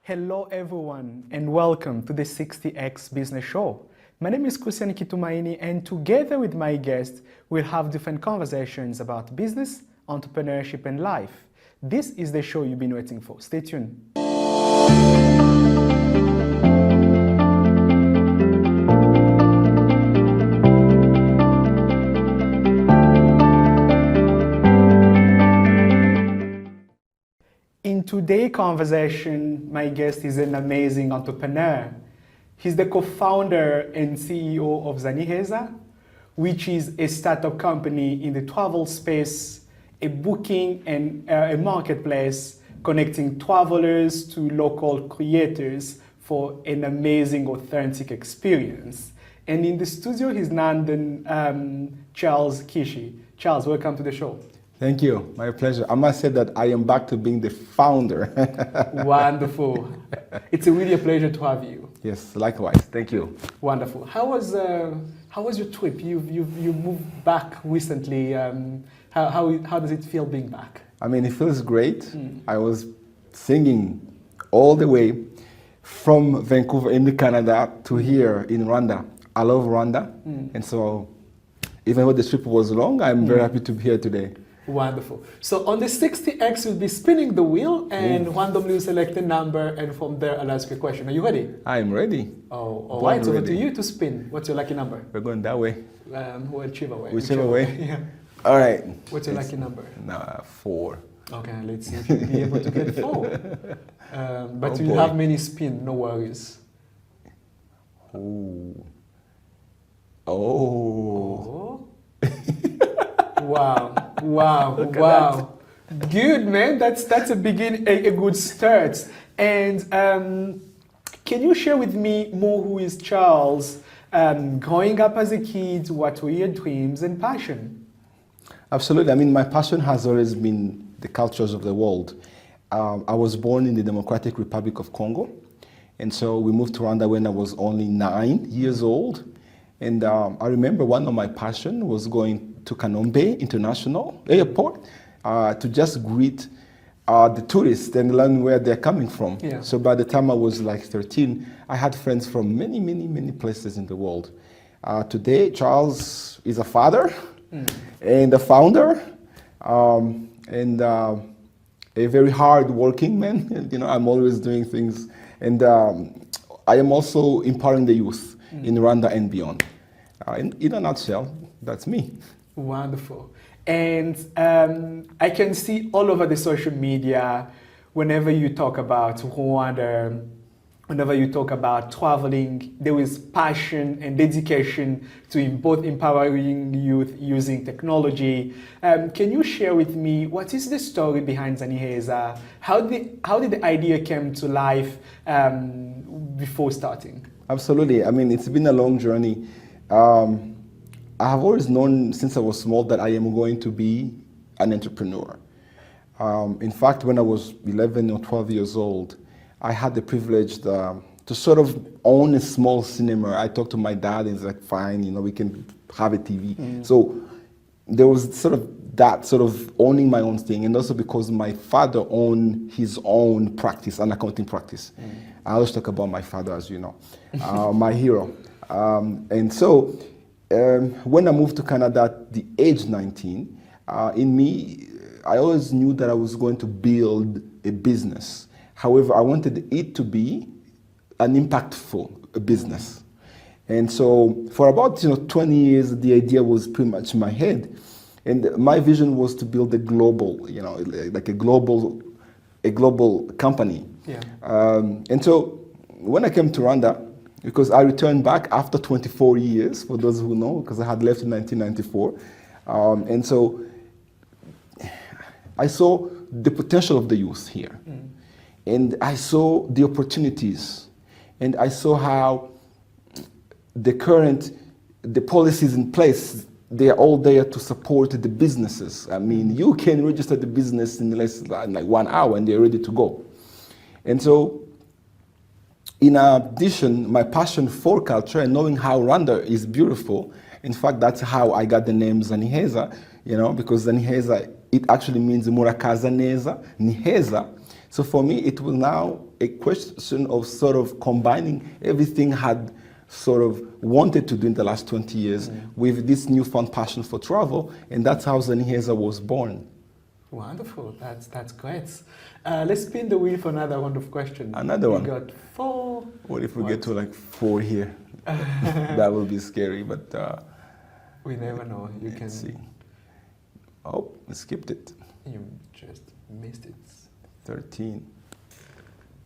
Hello everyone and welcome to the 60X Business Show. My name is Christian Kitumaini and together with my guests we'll have different conversations about business, entrepreneurship and life. This is the show you've been waiting for. Stay tuned. In today's conversation, my guest is an amazing entrepreneur. He's the co-founder and CEO of Zaniheza, which is a startup company in the travel space, a booking and a marketplace connecting travelers to local creators for an amazing, authentic experience. And in the studio, he's none Charles Kishi. Charles, welcome to the show. Thank you. My pleasure. I must say that I am back to being the founder. Wonderful. It's really a pleasure to have you. Yes, likewise. Thank you. Wonderful. How was your trip? You moved back recently. How does it feel being back? I mean, it feels great. I was singing all the way from Vancouver in Canada to here in Rwanda. I love Rwanda. And so even though the trip was long, I'm very happy to be here today. Wonderful. So on the 60X, you'll be spinning the wheel and randomly you select a number, and from there I'll ask you a question. Are you ready? I'm ready. Oh, all right. Over to you to spin. What's your lucky number? We're going that way. Whichever way. Whichever way? Yeah. All right. What's your lucky number? 4. Okay, let's see if you'll be able to get 4. But you have many spin, no worries. Oh. Oh. Wow. Wow. Good, man. That's a good start. And can you share with me more who is Charles? Growing up as a kid, what were your dreams and passion? Absolutely. I mean, my passion has always been the cultures of the world. I was born in the Democratic Republic of Congo. And so we moved to Rwanda when I was only 9 years old. And I remember one of my passion was going to Kanombe International Airport to just greet the tourists and learn where they're coming from. Yeah. So by the time I was like 13, I had friends from many places in the world. Today, Charles is a father and a founder and a very hard-working man. You know, I'm always doing things. And I am also empowering the youth in Rwanda and beyond. In a nutshell, that's me. Wonderful. And I can see all over the social media, whenever you talk about Rwanda, whenever you talk about traveling, there is passion and dedication to both empowering youth using technology. Can you share with me what is the story behind Zaniheza? How did the idea come to life before starting? Absolutely. I mean, it's been a long journey. I have always known since I was small that I am going to be an entrepreneur. In fact, when I was 11 or 12 years old, I had the privilege to sort of own a small cinema. I talked to my dad and he's like, fine, you know, we can have a TV. So there was sort of owning my own thing, and also because my father owned his own practice, an accounting practice. I always talk about my father, as you know, my hero. And so when I moved to Canada at the age 19, in me, I always knew that I was going to build a business. However, I wanted it to be an impactful business. And so for about 20 years, the idea was pretty much in my head. And my vision was to build a global, like a global company. Yeah. And so when I came to Rwanda, because I returned back after 24 years, for those who know, because I had left in 1994. And so I saw the potential of the youth here. And I saw the opportunities. And I saw how the policies in place, they are all there to support the businesses. I mean, you can register the business in less than like 1 hour and they're ready to go. And so, in addition, my passion for culture and knowing how Rwanda is beautiful, in fact, that's how I got the name Zaniheza, because Zaniheza, it actually means Murakaza Neza, Niheza. So for me, it was now a question of sort of combining everything I had sort of wanted to do in the last 20 years with this newfound passion for travel, and that's how Zaniheza was born. Wonderful, that's great. Let's spin the wheel for another round of questions. Another one. We got 4. What if we get to like 4 here? That will be scary, but we never know. You can see. Oh, I skipped it. You just missed it. 13.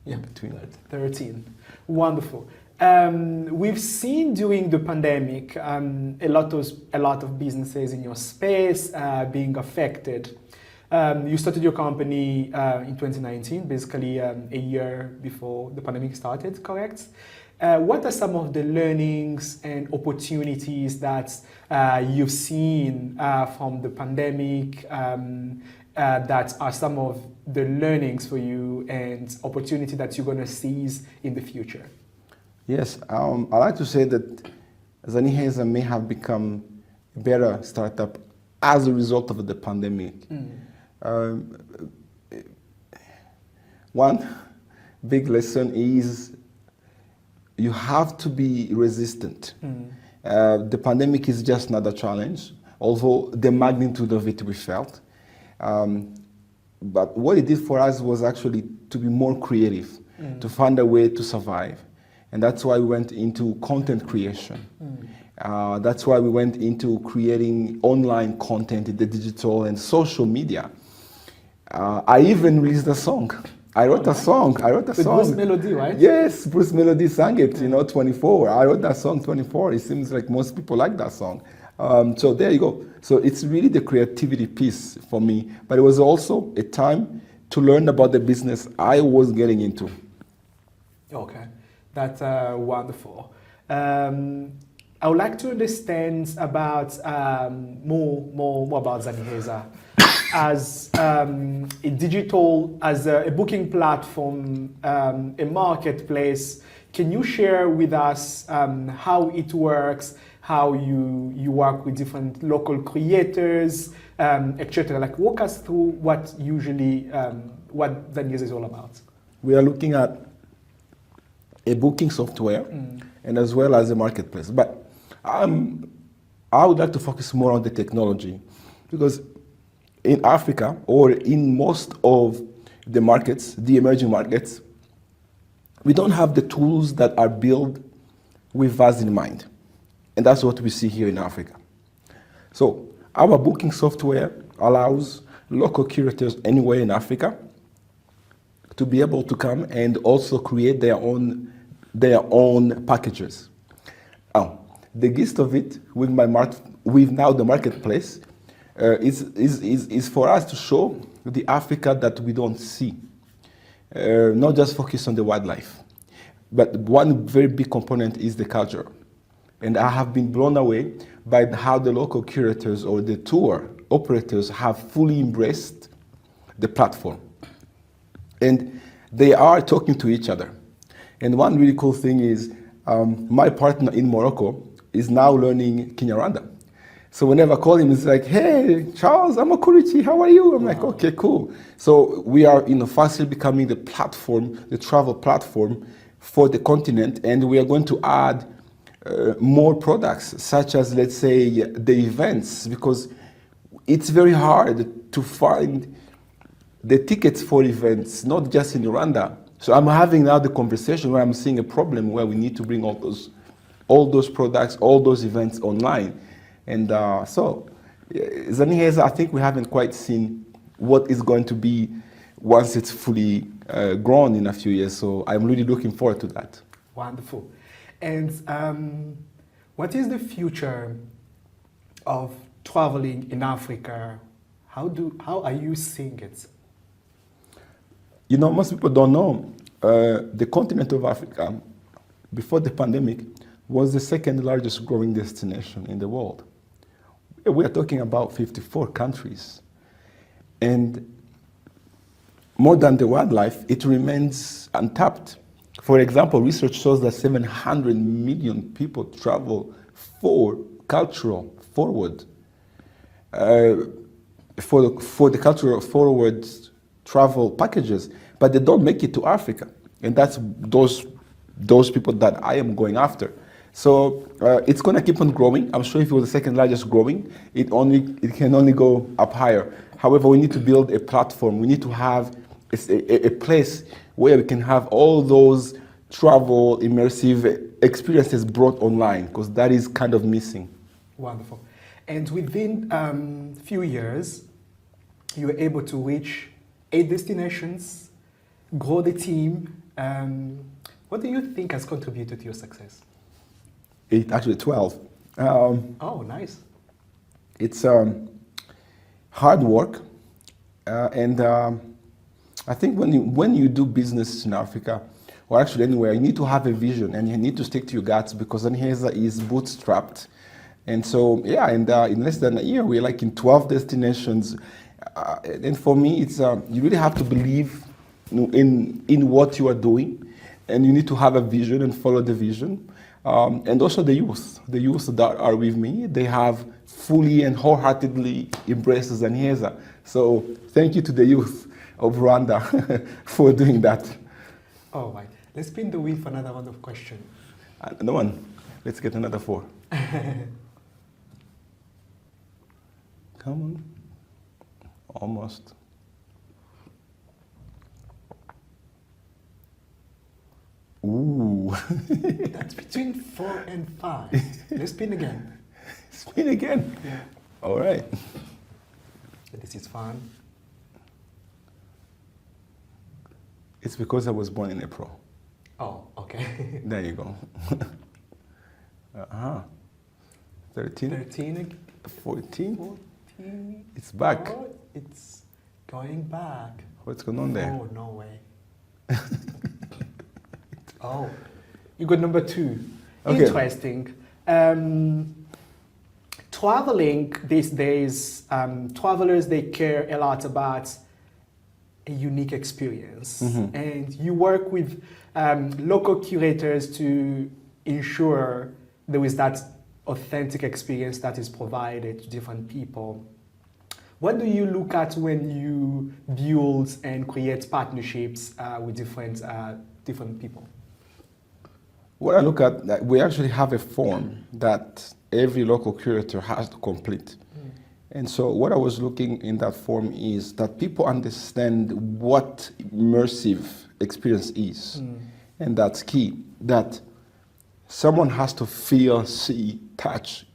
Yeah, between 13. Wonderful. We've seen during the pandemic a lot of businesses in your space being affected. You started your company in 2019, basically a year before the pandemic started, correct? What are some of the learnings and opportunities that you've seen from the pandemic that are some of the learnings for you and opportunity that you're going to seize in the future? Yes, I like to say that Zaniheza may have become a better startup as a result of the pandemic. One big lesson is you have to be resistant. The pandemic is just another challenge, although the magnitude of it we felt. But what it did for us was actually to be more creative, to find a way to survive. And that's why we went into content creation. That's why we went into creating online content in the digital and social media. I even released a song. I wrote a song. With Bruce Melody, right? Yes, Bruce Melody sang it, 24. I wrote that song, 24. It seems like most people like that song. So there you go. So it's really the creativity piece for me. But it was also a time to learn about the business I was getting into. Okay, that's wonderful. I would like to understand about more about Zaniheza as a digital, as a booking platform, a marketplace. Can you share with us how it works, how you work with different local creators, etc.? Like, walk us through what usually what Zaniheza is all about. We are looking at a booking software and as well as a marketplace. But I would like to focus more on the technology, because in Africa, or in most of the markets, the emerging markets, we don't have the tools that are built with us in mind. And that's what we see here in Africa. So our booking software allows local curators anywhere in Africa to be able to come and also create their own packages. The gist of it with now the marketplace is for us to show the Africa that we don't see, not just focus on the wildlife, but one very big component is the culture. And I have been blown away by how the local curators or the tour operators have fully embraced the platform. And they are talking to each other. And one really cool thing is my partner in Morocco is now learning Kinyarwanda. So whenever I call him, it's like, hey, Charles, I'm Okurichi, how are you? I'm like, okay, cool. So we are fastly becoming the platform, the travel platform for the continent, and we are going to add more products, such as, let's say, the events, because it's very hard to find the tickets for events, not just in Rwanda. So I'm having now the conversation where I'm seeing a problem where we need to bring all those products, all those events online. And so Zaniheza, I think we haven't quite seen what is going to be once it's fully grown in a few years. So I'm really looking forward to that. Wonderful. And what is the future of traveling in Africa? How are you seeing it? Most people don't know the continent of Africa, before the pandemic, was the second largest growing destination in the world. We are talking about 54 countries. And more than the wildlife, it remains untapped. For example, research shows that 700 million people travel for cultural forward. For the cultural forward travel packages. but they don't make it to Africa. And that's those people that I am going after. So it's going to keep on growing. I'm sure if it was the second largest growing, it can only go up higher. However, we need to build a platform. We need to have a place where we can have all those travel immersive experiences brought online, because that is kind of missing. Wonderful. And within a few years, you were able to reach 8 destinations, grow the team. What do you think has contributed to your success? Actually 12. Oh, nice. It's hard work, and I think when you do business in Africa, or actually anywhere, you need to have a vision and you need to stick to your guts, because Zaniheza is bootstrapped. And so, yeah, and in less than a year, we're like in 12 destinations. And for me, it's you really have to believe in what you are doing, and you need to have a vision and follow the vision. And also the youth that are with me, they have fully and wholeheartedly embraced Zaniheza. So thank you to the youth of Rwanda for doing that. All right. Let's spin the wheel for another round of questions. Another one. Let's get another 4. Come on. Almost. Ooh. That's between 4 and 5. Let's spin again. Spin again? Yeah. All right. This is fun. It's because I was born in April. Oh, okay. There you go. 13? 13. 14? 14. It's back. Oh, it's going back. What's going on there? Oh, no way. Oh, you got number 2. Okay. Interesting. Traveling these days, travelers, they care a lot about a unique experience. Mm-hmm. And you work with local curators to ensure there is that authentic experience that is provided to different people. What do you look at when you build and create partnerships with different people? What I look at, we actually have a form that every local curator has to complete. And so what I was looking in that form is that people understand what immersive experience is. And that's key, that someone has to feel, see, touch,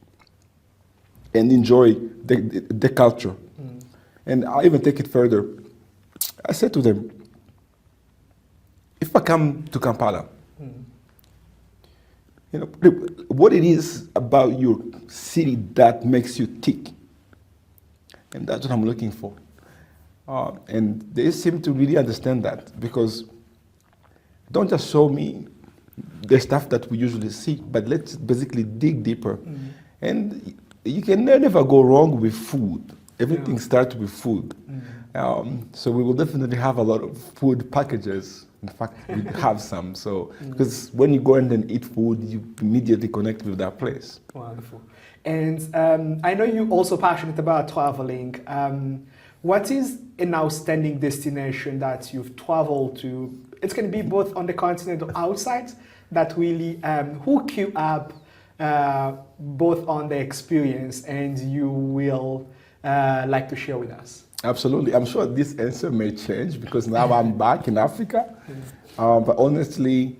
and enjoy the culture. And I even take it further. I said to them, if I come to Kampala, you know, what it is about your city that makes you tick. And that's what I'm looking for. And they seem to really understand that, because don't just show me the stuff that we usually see, but let's basically dig deeper. And you can never go wrong with food. Everything starts with food. So we will definitely have a lot of food packages. In fact, we have some. So because when you go in and eat food, you immediately connect with that place. Wonderful. And I know you're also passionate about traveling. What is an outstanding destination that you've traveled to? It's going to be both on the continent or outside, that really hook you up both on the experience and you will like to share with us. Absolutely. I'm sure this answer may change because now I'm back in Africa. But honestly,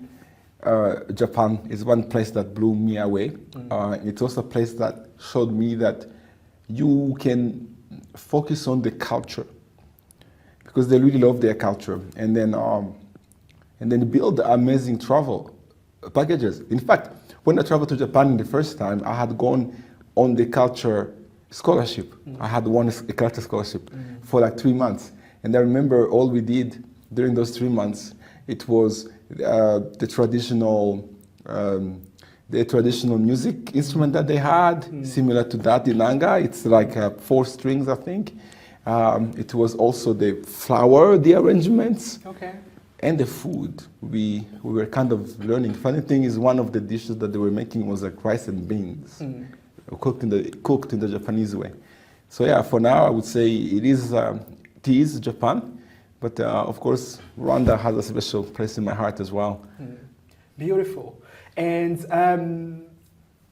Japan is one place that blew me away. It's also a place that showed me that you can focus on the culture, because they really love their culture, and then build amazing travel packages. In fact, when I traveled to Japan the first time, I had gone on the culture scholarship. I had won a culture scholarship for like 3 months. And I remember all we did during those 3 months, it was the traditional music instrument that they had, similar to that, the inanga. It's like 4 strings, I think. It was also the flower, the arrangements, and the food. We were kind of learning. Funny thing is, one of the dishes that they were making was like rice and beans. Cooked in the Japanese way. So yeah, for now I would say it is Japan, But of course, Rwanda has a special place in my heart as well. Beautiful. And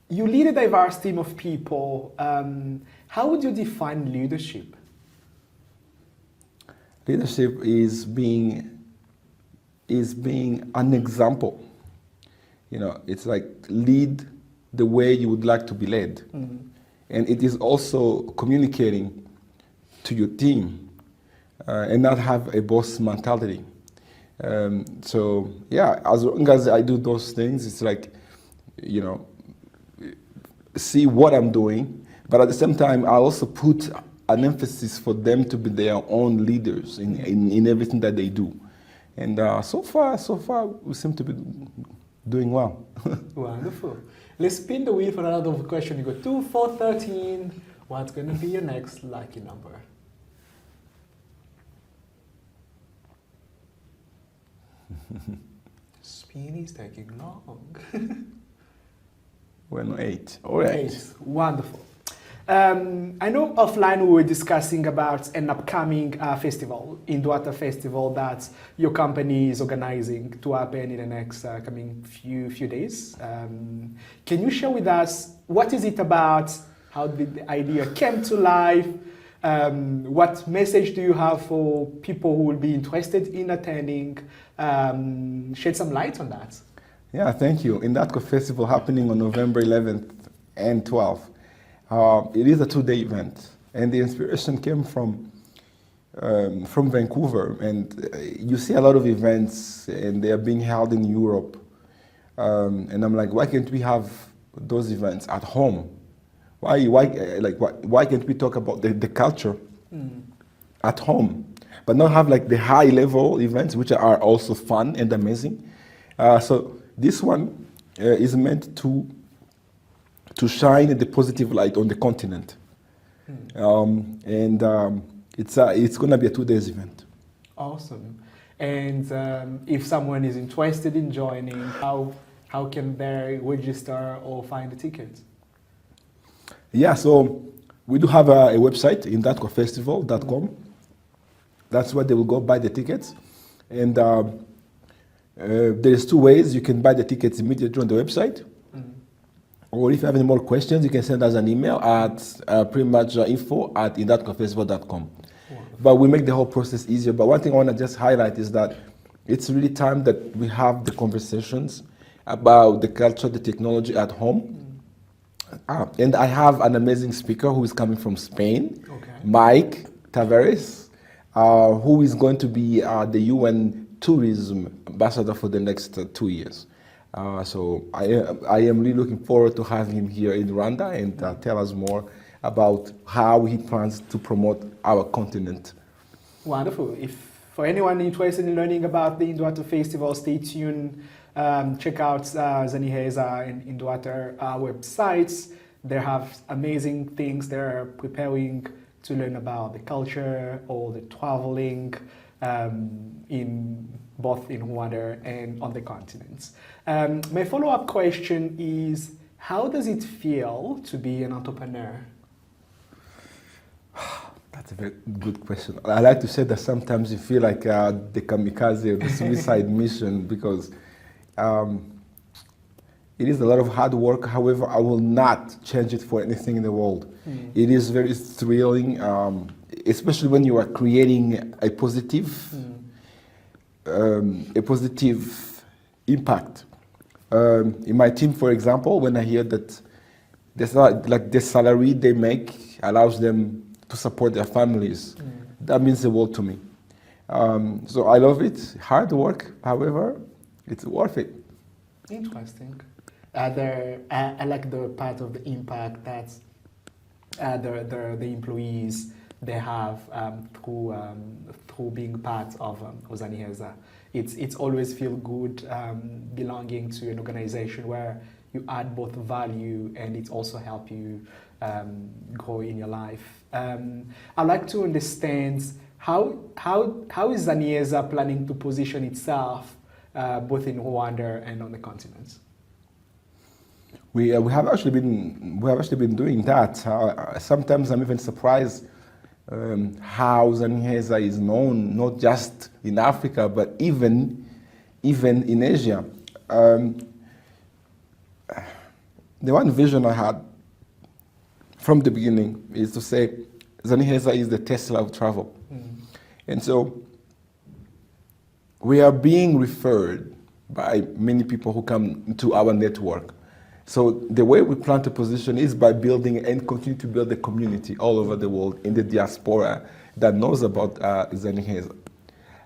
you lead a diverse team of people. How would you define leadership? Leadership is being an example. You know, it's like lead the way you would like to be led. And it is also communicating to your team and not have a boss mentality. So yeah, as long as I do those things, it's like, you know, see what I'm doing, but at the same time, I also put an emphasis for them to be their own leaders in everything that they do. And so far, we seem to be doing well. Wonderful. Let's spin the wheel for another question. You got 2, 4, 13. What's going to be your next lucky number? Spin is taking long. Well, 8. All right. 8. Wonderful. I know offline we were discussing about an upcoming festival, Indwata Festival, that your company is organizing to happen in the next coming few days. Can you share with us what is it about? How did the idea came to life? What message do you have for people who will be interested in attending? Shed some light on that. Yeah, thank you. Indwata Festival happening on November 11th and 12th. It is a 2-day event, and the inspiration came from Vancouver. And you see a lot of events, and they are being held in Europe. And I'm like, why can't we have those events at home? Why can't we talk about the culture at home, but not have like the high level events, which are also fun and amazing? So this one is meant to shine the positive light on the continent. It's going to be a 2 days event. Awesome. And if someone is interested in joining, how can they register or find the tickets? Yeah, so we do have a website, indwatafestival.com. That's where they will go buy the tickets. And there's 2 ways. You can buy the tickets immediately on the website. Or if you have any more questions, you can send us an email at pretty much info@indwatafestival.com. Wow. But we make the whole process easier. But one thing I want to just highlight is that it's really time that we have the conversations about the culture, the technology at home. And I have an amazing speaker who is coming from Spain, Mike Tavares, who is going to be the UN tourism ambassador for the next 2 years. So I am really looking forward to having him here in Rwanda and tell us more about how he plans to promote our continent. Wonderful. If for anyone interested in learning about the Indwata Festival, stay tuned. Check out Zaniheza and Indwata websites. They have amazing things they're preparing to learn about the culture or the traveling both in Rwanda and on the continents. My follow-up question is, how does it feel to be an entrepreneur? That's a very good question. I like to say that sometimes you feel like the kamikaze or the suicide mission, because it is a lot of hard work. However, I will not change it for anything in the world. It is very thrilling, especially when you are creating a positive impact. In my team, for example, when I hear that the salary they make allows them to support their families, that means the world to me. So I love it. Hard work, however, it's worth it. Interesting. I like the part of the impact that the employees they have through being part of Zaniheza. It's always feel good belonging to an organization where you add both value and it also help you grow in your life. I'd like to understand how is Zaniheza planning to position itself both in Rwanda and on the continent? We have actually been doing that. Sometimes I'm even surprised how Zaniheza is known, not just in Africa, but even in Asia. The one vision I had from the beginning is to say Zaniheza is the Tesla of travel. And so we are being referred by many people who come to our network. So the way we plan to position is by building and continue to build a community all over the world in the diaspora that knows about Zaniheza.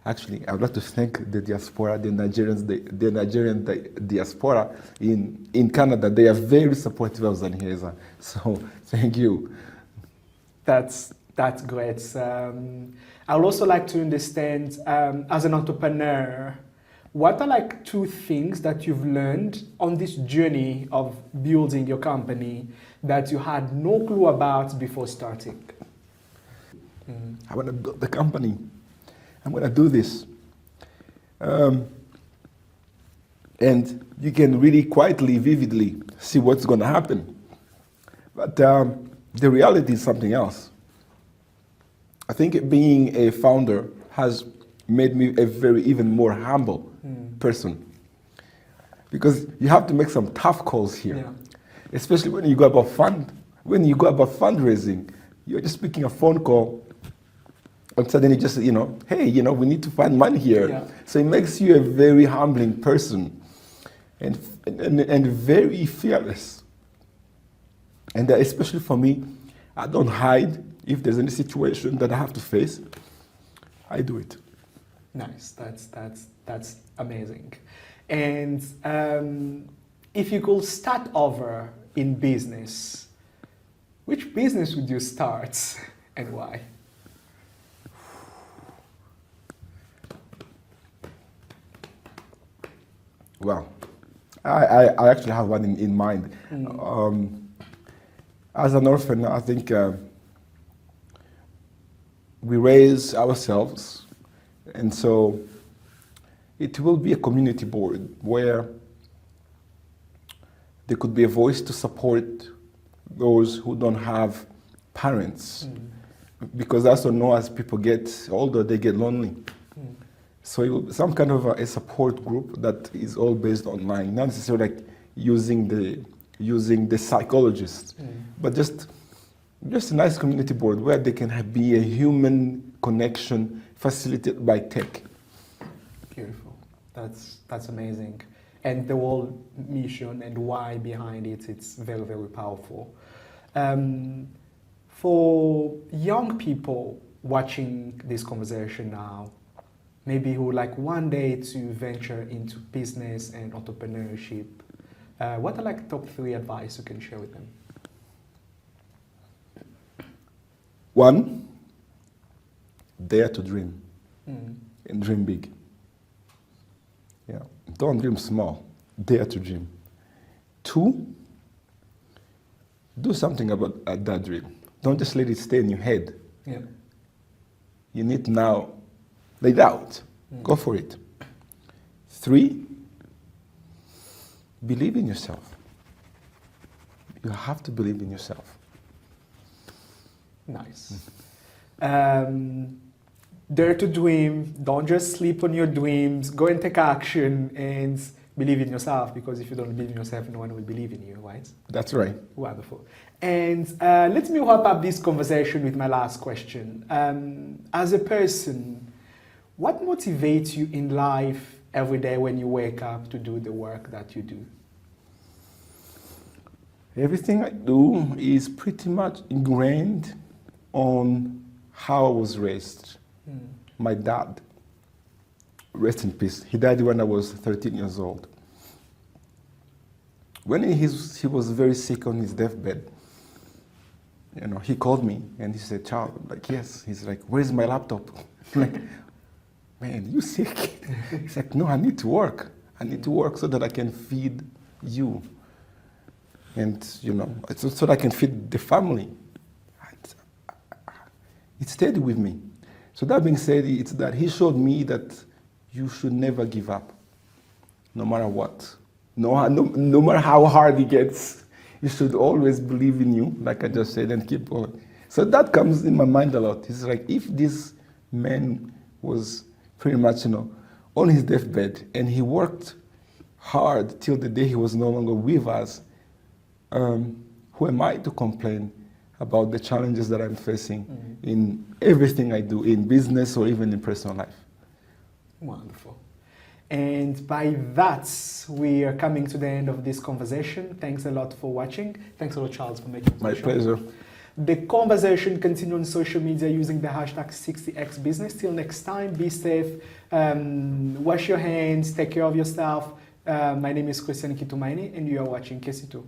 Actually, I would like to thank the diaspora, the Nigerian diaspora in Canada. They are very supportive of Zaniheza. So thank you. That's great. I would also like to understand, as an entrepreneur, what are like 2 things that you've learned on this journey of building your company that you had no clue about before starting? I want to build the company. I'm going to do this. And you can really quietly, vividly see what's going to happen. But the reality is something else. I think being a founder has made me a very even more humble person. Because you have to make some tough calls here. Yeah. Especially when you go about fundraising. You're just making a phone call and suddenly just, hey, we need to find money here. Yeah. So it makes you a very humbling person and very fearless. And especially for me, I don't hide. If there's any situation that I have to face, I do it. Nice. That's amazing. And if you could start over in business, which business would you start and why? Well, I actually have one in mind. As an orphan, I think we raise ourselves, and so it will be a community board where there could be a voice to support those who don't have parents, because I also know as people get older, they get lonely. So it will be some kind of a support group that is all based online, not necessarily like using the psychologists, but just a nice community board where they can be a human connection facilitated by tech. Beautiful. That's amazing. And the whole mission and why behind it, it's very, very powerful. For young people watching this conversation now, maybe who would like one day to venture into business and entrepreneurship, what are like top 3 advice you can share with them? 1, dare to dream and dream big. Yeah, don't dream small, dare to dream. 2, do something about that dream. Don't just let it stay in your head. Yeah. You need to now lay it out. Go for it. 3, believe in yourself. You have to believe in yourself. Nice. Dare to dream. Don't just sleep on your dreams. Go and take action and believe in yourself, because if you don't believe in yourself, no one will believe in you, right? That's right. Wonderful. And let me wrap up this conversation with my last question. As a person, what motivates you in life every day when you wake up to do the work that you do? Everything I do is pretty much ingrained on how I was raised. My dad, rest in peace, he died when I was 13 years old. When he was very sick on his deathbed, he called me and he said, "Child," I'm like, "Yes." He's like, "Where's my laptop?" I'm like, "Man, you sick?" He's like, "No, I need to work. I need to work so that I can feed you. And, so that I can feed the family." It stayed with me. So that being said, it's that he showed me that you should never give up, no matter what. No matter how hard it gets, you should always believe in you, like I just said, and keep going. So that comes in my mind a lot. It's like if this man was pretty much, on his deathbed and he worked hard till the day he was no longer with us, who am I to complain about the challenges that I'm facing in everything I do, in business or even in personal life? Wonderful. And by that, we are coming to the end of this conversation. Thanks a lot for watching. Thanks a lot, Charles, for making it. My pleasure. The conversation continues on social media using the hashtag 60xbusiness. Till next time, be safe, wash your hands, take care of yourself. My name is Christian Kitumaini, and you are watching Kishi.